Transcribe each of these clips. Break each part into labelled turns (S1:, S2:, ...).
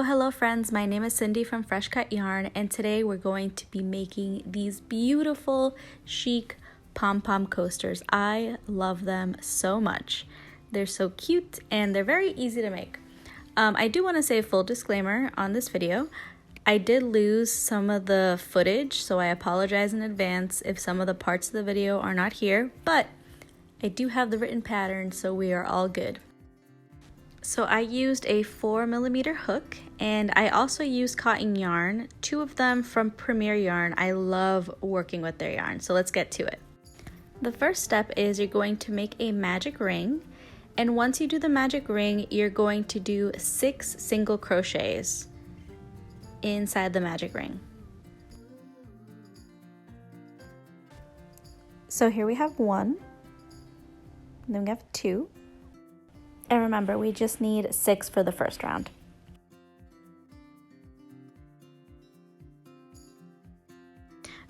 S1: Hello friends, my name is Cindy from Fresh Cut Yarn, and today we're going to be making these beautiful chic pom-pom coasters. I love them so much. They're so cute and they're very easy to make. I do want to say a full disclaimer on this video. I did lose some of the footage, so I apologize in advance if some of the parts of the video are not here, but I do have the written pattern, so we are all good. So I used a 4mm hook, and I also used cotton yarn, 2 of them from Premier Yarn. I love working with their yarn, so let's get to it. The first step is you're going to make a magic ring, and once you do the magic ring, you're going to do 6 single crochets inside the magic ring. So here we have 1, and then we have 2. And remember, we just need 6 for the first round.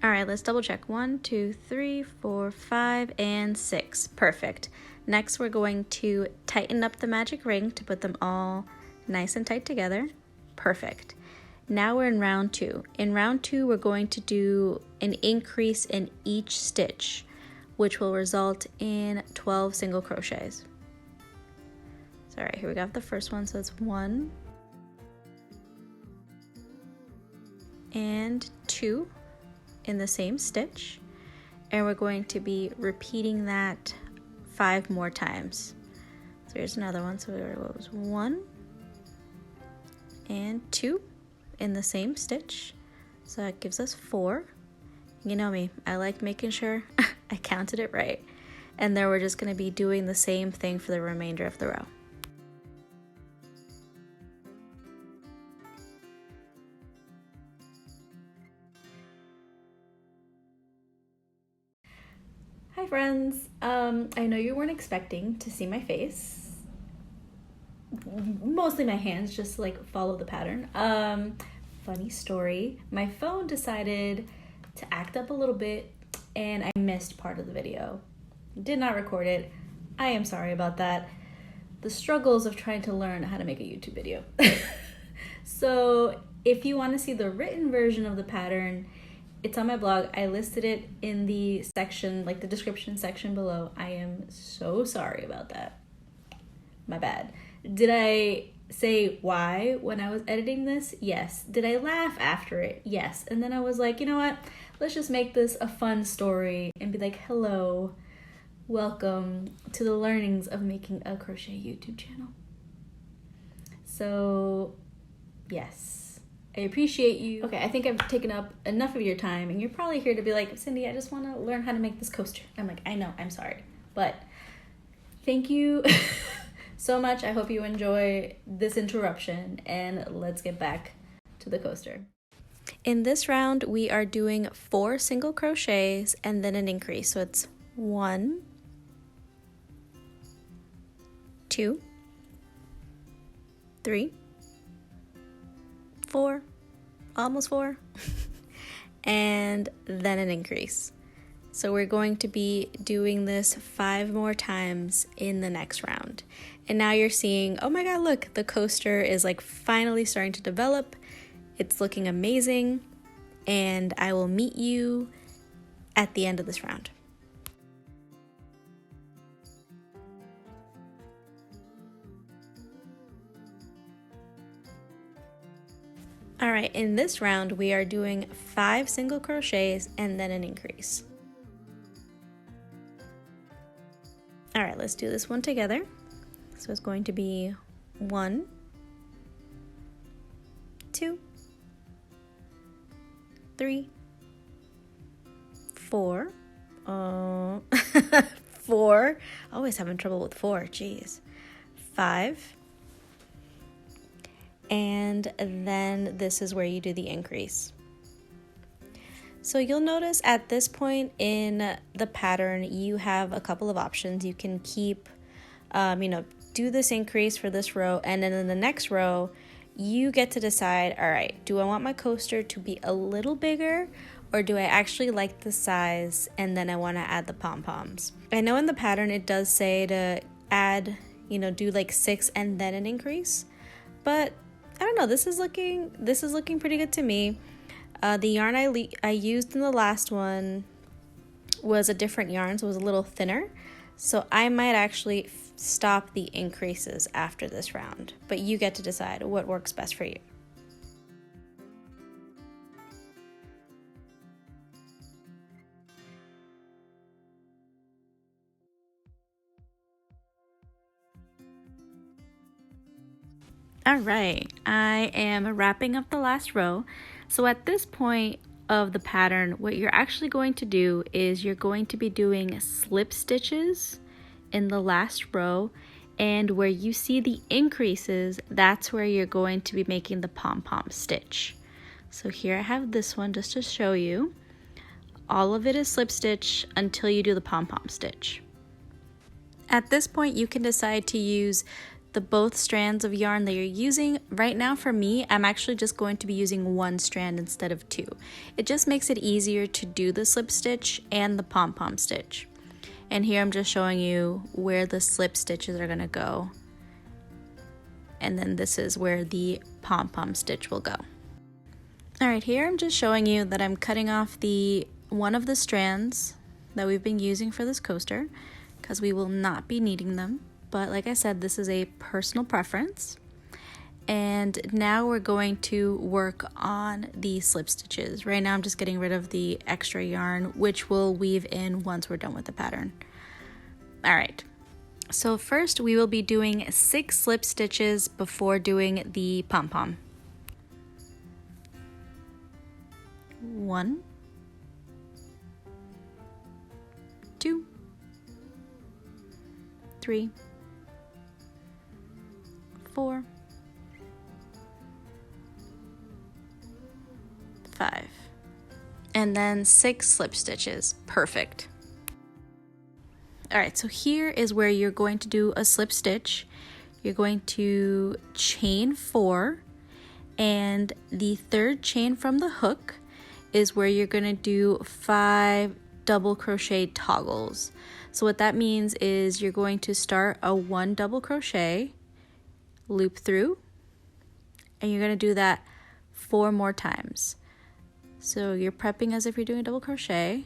S1: All right, let's double check. 1, 2, 3, 4, 5, and 6. Perfect. Next, we're going to tighten up the magic ring to put them all nice and tight together. Perfect. Now we're in round 2. In round 2, we're going to do an increase in each stitch, which will result in 12 single crochets. All right, here we got the first one, so it's 1 and 2 in the same stitch, and we're going to be repeating that 5 more times. So here's another one, so it was 1 and 2 in the same stitch, so that gives us 4. You know me, I like making sure I counted it right, and then we're just going to be doing the same thing for the remainder of the row. Hi friends, I know you weren't expecting to see my face, mostly my hands, just to like follow the pattern. Funny story, my phone decided to act up a little bit and I missed part of the video. Did not record it. I am sorry about that. The struggles of trying to learn how to make a YouTube video. So if you want to see the written version of the pattern, it's on my blog. I listed it in the section, like the description section below. I am so sorry about that. My bad. Did I say why when I was editing this? Yes. Did I laugh after it? Yes. And then I was like, you know what? Let's just make this a fun story and be like, hello, welcome to the learnings of making a crochet YouTube channel. So, yes. I appreciate you. Okay, I think I've taken up enough of your time, and you're probably here to be like, Cindy, I just want to learn how to make this coaster. I'm like, I know, I'm sorry. But thank you so much. I hope you enjoy this interruption, and let's get back to the coaster. In this round, we are doing 4 single crochets and then an increase. So it's 1, 2, 3, 4, almost 4, and then an increase. So we're going to be doing this 5 more times in the next round. And now you're seeing, oh my god, look, the coaster is like finally starting to develop. It's looking amazing, and I will meet you at the end of this round. All right, in this round, we are doing 5 single crochets and then an increase. All right, let's do this one together. So it's going to be 1, 2, 3, 4. Oh, 4. Always having trouble with 4, geez. 5. And then this is where you do the increase. So you'll notice at this point in the pattern, you have a couple of options. You can keep, do this increase for this row, and then in the next row, you get to decide, all right, do I want my coaster to be a little bigger, or do I actually like the size and then I want to add the pom-poms? I know in the pattern it does say to add, do like 6 and then an increase, but I don't know, this is looking pretty good to me. The yarn I used in the last one was a different yarn, so it was a little thinner. So I might actually stop the increases after this round, but you get to decide what works best for you. All right, I am wrapping up the last row. So at this point of the pattern, what you're actually going to do is you're going to be doing slip stitches in the last row, and where you see the increases, that's where you're going to be making the pom-pom stitch. So here I have this one just to show you. All of it is slip stitch until you do the pom-pom stitch. At this point, you can decide to use the both strands of yarn that you're using. Right now for me, I'm actually just going to be using one strand instead of two. It just makes it easier to do the slip stitch and the pom-pom stitch. And here I'm just showing you where the slip stitches are gonna go. And then this is where the pom-pom stitch will go. All right, here I'm just showing you that I'm cutting off one of the strands that we've been using for this coaster, because we will not be needing them. But like I said, this is a personal preference. And now we're going to work on the slip stitches. Right now I'm just getting rid of the extra yarn, which we'll weave in once we're done with the pattern. All right, so first we will be doing 6 slip stitches before doing the pom-pom. 1, 2, 3, 4, 5, and then 6 slip stitches. Perfect. All right, so here is where you're going to do a slip stitch. You're going to chain 4, and the third chain from the hook is where you're going to do 5 double crochet toggles. So what that means is you're going to start a 1 double crochet, loop through, and you're going to do that 4 more times. So you're prepping as if you're doing a double crochet.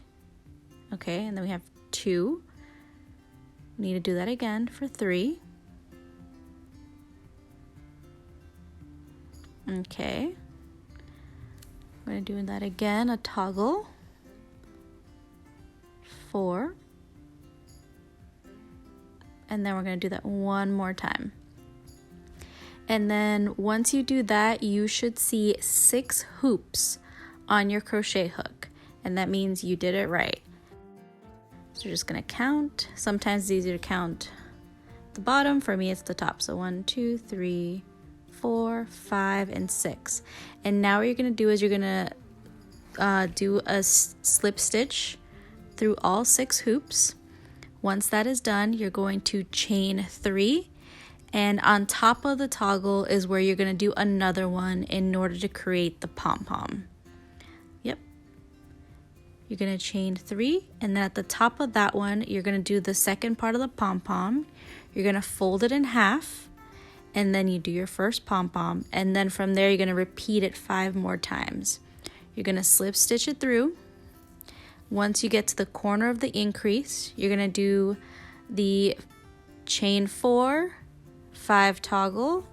S1: Okay, and then we have 2. We need to do that again for 3. Okay, I'm going to do that again, a toggle, 4, and then we're going to do that 1 more time. And then once you do that, you should see 6 hoops on your crochet hook, and that means you did it right. So you're just going to count. Sometimes it's easier to count the bottom. For me, it's the top. So 1, 2, 3, 4, 5, and 6. And now what you're going to do is you're going to do a slip stitch through all 6 hoops. Once that is done, you're going to chain 3, and on top of the toggle is where you're going to do another one in order to create the pom-pom. Yep. You're going to chain 3, and then at the top of that one, you're going to do the second part of the pom-pom. You're going to fold it in half, and then you do your first pom-pom, and then from there you're going to repeat it 5 more times. You're going to slip stitch it through. Once you get to the corner of the increase, you're going to do the chain 4, 5 toggle,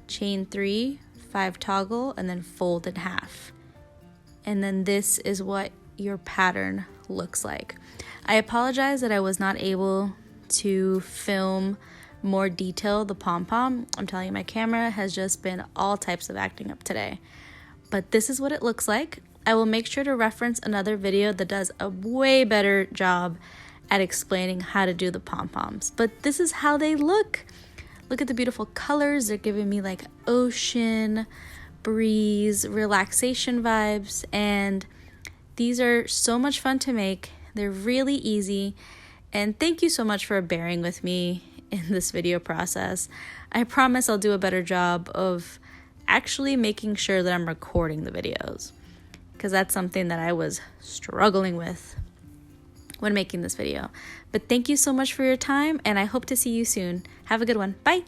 S1: chain 3, 5 toggle, and then fold in half. And then this is what your pattern looks like. I apologize that I was not able to film more detail the pom-pom. I'm telling you, my camera has just been all types of acting up today. But this is what it looks like. I will make sure to reference another video that does a way better job at explaining how to do the pom-poms. But this is how they look. Look at the beautiful colors. They're giving me like ocean, breeze, relaxation vibes. And these are so much fun to make. They're really easy. And thank you so much for bearing with me in this video process. I promise I'll do a better job of actually making sure that I'm recording the videos, because that's something that I was struggling with when making this video. But thank you so much for your time, and I hope to see you soon. Have a good one. Bye.